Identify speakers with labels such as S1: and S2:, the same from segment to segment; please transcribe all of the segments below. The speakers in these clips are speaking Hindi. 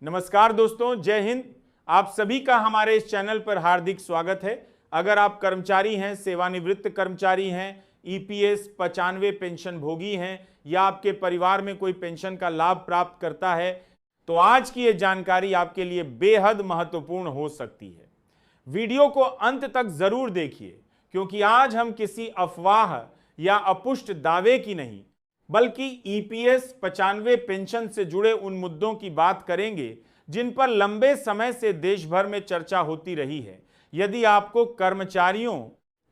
S1: नमस्कार दोस्तों, जय हिंद। आप सभी का हमारे इस चैनल पर हार्दिक स्वागत है। अगर आप कर्मचारी हैं, सेवानिवृत्त कर्मचारी हैं, ईपीएस 95 पेंशन भोगी हैं या आपके परिवार में कोई पेंशन का लाभ प्राप्त करता है, तो आज की ये जानकारी आपके लिए बेहद महत्वपूर्ण हो सकती है। वीडियो को अंत तक जरूर देखिए, क्योंकि आज हम किसी अफवाह या अपुष्ट दावे की नहीं बल्कि ईपीएस 95 पेंशन से जुड़े उन मुद्दों की बात करेंगे जिन पर लंबे समय से देश भर में चर्चा होती रही है। यदि आपको कर्मचारियों,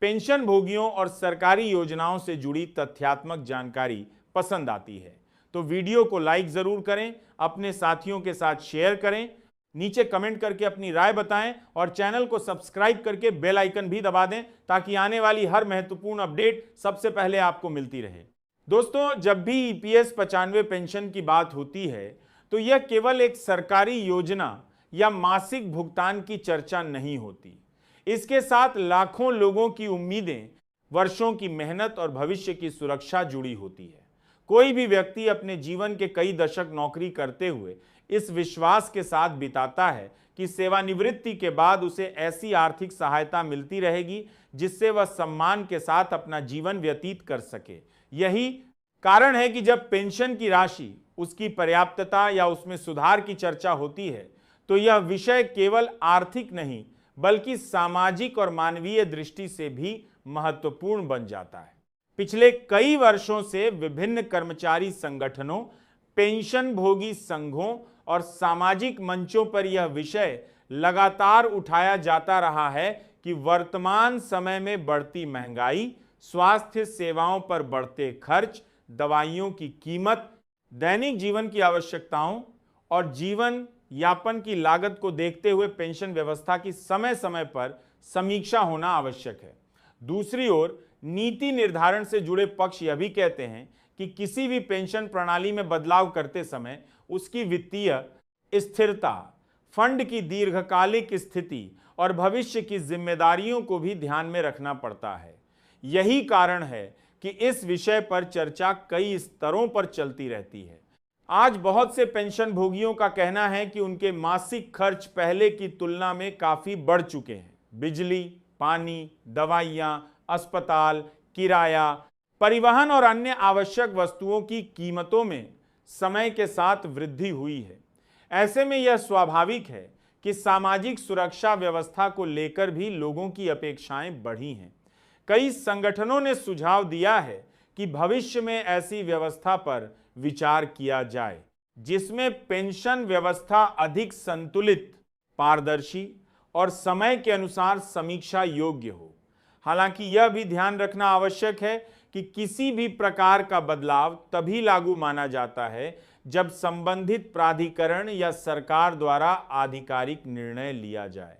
S1: पेंशन भोगियों और सरकारी योजनाओं से जुड़ी तथ्यात्मक जानकारी पसंद आती है तो वीडियो को लाइक जरूर करें, अपने साथियों के साथ शेयर करें, नीचे कमेंट करके अपनी राय बताएं और चैनल को सब्सक्राइब करके बेल आइकन भी दबा दें ताकि आने वाली हर महत्वपूर्ण अपडेट सबसे पहले आपको मिलती रहे। दोस्तों, जब भी ईपीएस 95 पेंशन की बात होती है तो यह केवल एक सरकारी योजना या मासिक भुगतान की चर्चा नहीं होती। इसके साथ लाखों लोगों की उम्मीदें, वर्षों की मेहनत और भविष्य की सुरक्षा जुड़ी होती है। कोई भी व्यक्ति अपने जीवन के कई दशक नौकरी करते हुए इस विश्वास के साथ बिताता है कि सेवानिवृत्ति के बाद उसे ऐसी आर्थिक सहायता मिलती रहेगी जिससे वह सम्मान के साथ अपना जीवन व्यतीत कर सके। यही कारण है कि जब पेंशन की राशि, उसकी पर्याप्तता या उसमें सुधार की चर्चा होती है तो यह विषय केवल आर्थिक नहीं बल्कि सामाजिक और मानवीय दृष्टि से भी महत्वपूर्ण बन जाता है। पिछले कई वर्षों से विभिन्न कर्मचारी संगठनों, पेंशन भोगी संघों और सामाजिक मंचों पर यह विषय लगातार उठाया जाता रहा है कि वर्तमान समय में बढ़ती महंगाई, स्वास्थ्य सेवाओं पर बढ़ते खर्च, दवाइयों की कीमत, दैनिक जीवन की आवश्यकताओं और जीवन यापन की लागत को देखते हुए पेंशन व्यवस्था की समय समय पर समीक्षा होना आवश्यक है। दूसरी ओर नीति निर्धारण से जुड़े पक्ष यह भी कहते हैं कि किसी भी पेंशन प्रणाली में बदलाव करते समय उसकी वित्तीय स्थिरता, फंड की दीर्घकालिक स्थिति और भविष्य की जिम्मेदारियों को भी ध्यान में रखना पड़ता है। यही कारण है कि इस विषय पर चर्चा कई स्तरों पर चलती रहती है। आज बहुत से पेंशन भोगियों का कहना है कि उनके मासिक खर्च पहले की तुलना में काफी बढ़ चुके हैं। बिजली, पानी, दवाइयां, अस्पताल, किराया, परिवहन और अन्य आवश्यक वस्तुओं की कीमतों में समय के साथ वृद्धि हुई है। ऐसे में यह स्वाभाविक है कि सामाजिक सुरक्षा व्यवस्था को लेकर भी लोगों की अपेक्षाएं बढ़ी हैं। कई संगठनों ने सुझाव दिया है कि भविष्य में ऐसी व्यवस्था पर विचार किया जाए जिसमें पेंशन व्यवस्था अधिक संतुलित, पारदर्शी और समय के अनुसार समीक्षा योग्य हो। हालांकि यह भी ध्यान रखना आवश्यक है कि किसी भी प्रकार का बदलाव तभी लागू माना जाता है जब संबंधित प्राधिकरण या सरकार द्वारा आधिकारिक निर्णय लिया जाए।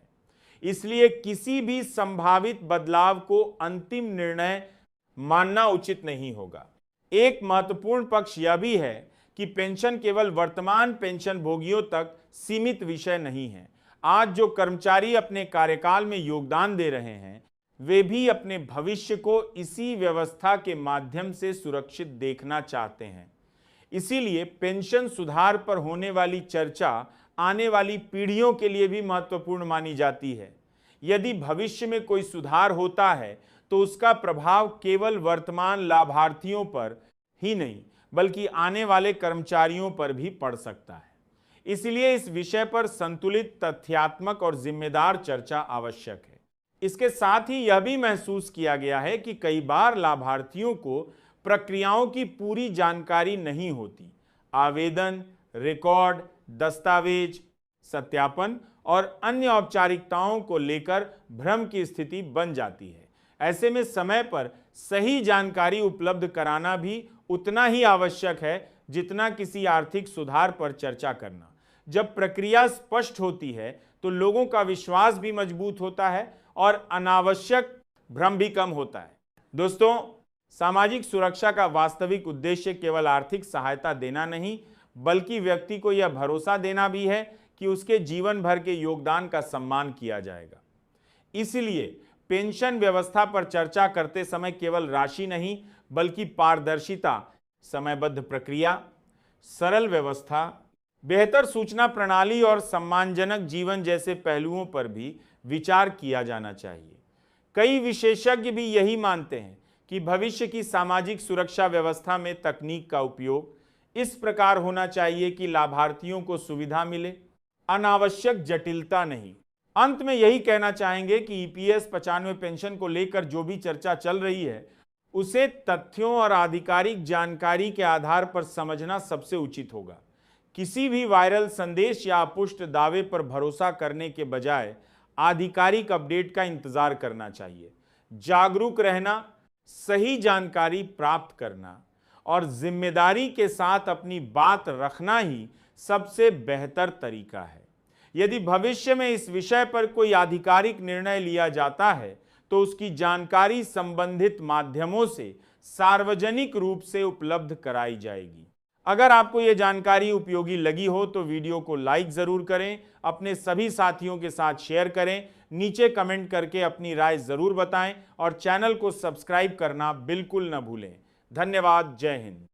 S1: इसलिए किसी भी संभावित बदलाव को अंतिम निर्णय मानना उचित नहीं होगा। एक महत्वपूर्ण पक्ष यह भी है कि पेंशन केवल वर्तमान पेंशन भोगियों तक सीमित विषय नहीं है। आज जो कर्मचारी अपने कार्यकाल में योगदान दे रहे हैं वे भी अपने भविष्य को इसी व्यवस्था के माध्यम से सुरक्षित देखना चाहते हैं। इसीलिए पेंशन सुधार पर होने वाली चर्चा आने वाली पीढ़ियों के लिए भी महत्वपूर्ण मानी जाती है। यदि भविष्य में कोई सुधार होता है तो उसका प्रभाव केवल वर्तमान लाभार्थियों पर ही नहीं बल्कि आने वाले कर्मचारियों पर भी पड़ सकता है। इसलिए इस विषय पर संतुलित, तथ्यात्मक और जिम्मेदार चर्चा आवश्यक है। इसके साथ ही यह भी महसूस किया गया है कि कई बार लाभार्थियों को प्रक्रियाओं की पूरी जानकारी नहीं होती। आवेदन, रिकॉर्ड, दस्तावेज, सत्यापन और अन्य औपचारिकताओं को लेकर भ्रम की स्थिति बन जाती है। ऐसे में समय पर सही जानकारी उपलब्ध कराना भी उतना ही आवश्यक है जितना किसी आर्थिक सुधार पर चर्चा करना। जब प्रक्रिया स्पष्ट होती है तो लोगों का विश्वास भी मजबूत होता है और अनावश्यक भ्रम भी कम होता है। दोस्तों, सामाजिक सुरक्षा का वास्तविक उद्देश्य केवल आर्थिक सहायता देना नहीं बल्कि व्यक्ति को यह भरोसा देना भी है कि उसके जीवन भर के योगदान का सम्मान किया जाएगा। इसलिए पेंशन व्यवस्था पर चर्चा करते समय केवल राशि नहीं बल्कि पारदर्शिता, समयबद्ध प्रक्रिया, सरल व्यवस्था, बेहतर सूचना प्रणाली और सम्मानजनक जीवन जैसे पहलुओं पर भी विचार किया जाना चाहिए। कई विशेषज्ञ भी यही मानते हैं कि भविष्य की सामाजिक सुरक्षा व्यवस्था में तकनीक का उपयोग इस प्रकार होना चाहिए कि लाभार्थियों को सुविधा मिले, अनावश्यक जटिलता नहीं। अंत में यही कहना चाहेंगे कि ईपीएस 95 पेंशन को लेकर जो भी चर्चा चल रही है उसे तथ्यों और आधिकारिक जानकारी के आधार पर समझना सबसे उचित होगा। किसी भी वायरल संदेश या अपुष्ट दावे पर भरोसा करने के बजाय आधिकारिक अपडेट का इंतजार करना चाहिए। जागरूक रहना, सही जानकारी प्राप्त करना और जिम्मेदारी के साथ अपनी बात रखना ही सबसे बेहतर तरीका है। यदि भविष्य में इस विषय पर कोई आधिकारिक निर्णय लिया जाता है तो उसकी जानकारी संबंधित माध्यमों से सार्वजनिक रूप से उपलब्ध कराई जाएगी। अगर आपको यह जानकारी उपयोगी लगी हो तो वीडियो को लाइक जरूर करें, अपने सभी साथियों के साथ शेयर करें, नीचे कमेंट करके अपनी राय जरूर बताएं और चैनल को सब्सक्राइब करना बिल्कुल न भूलें। धन्यवाद। जय हिंद।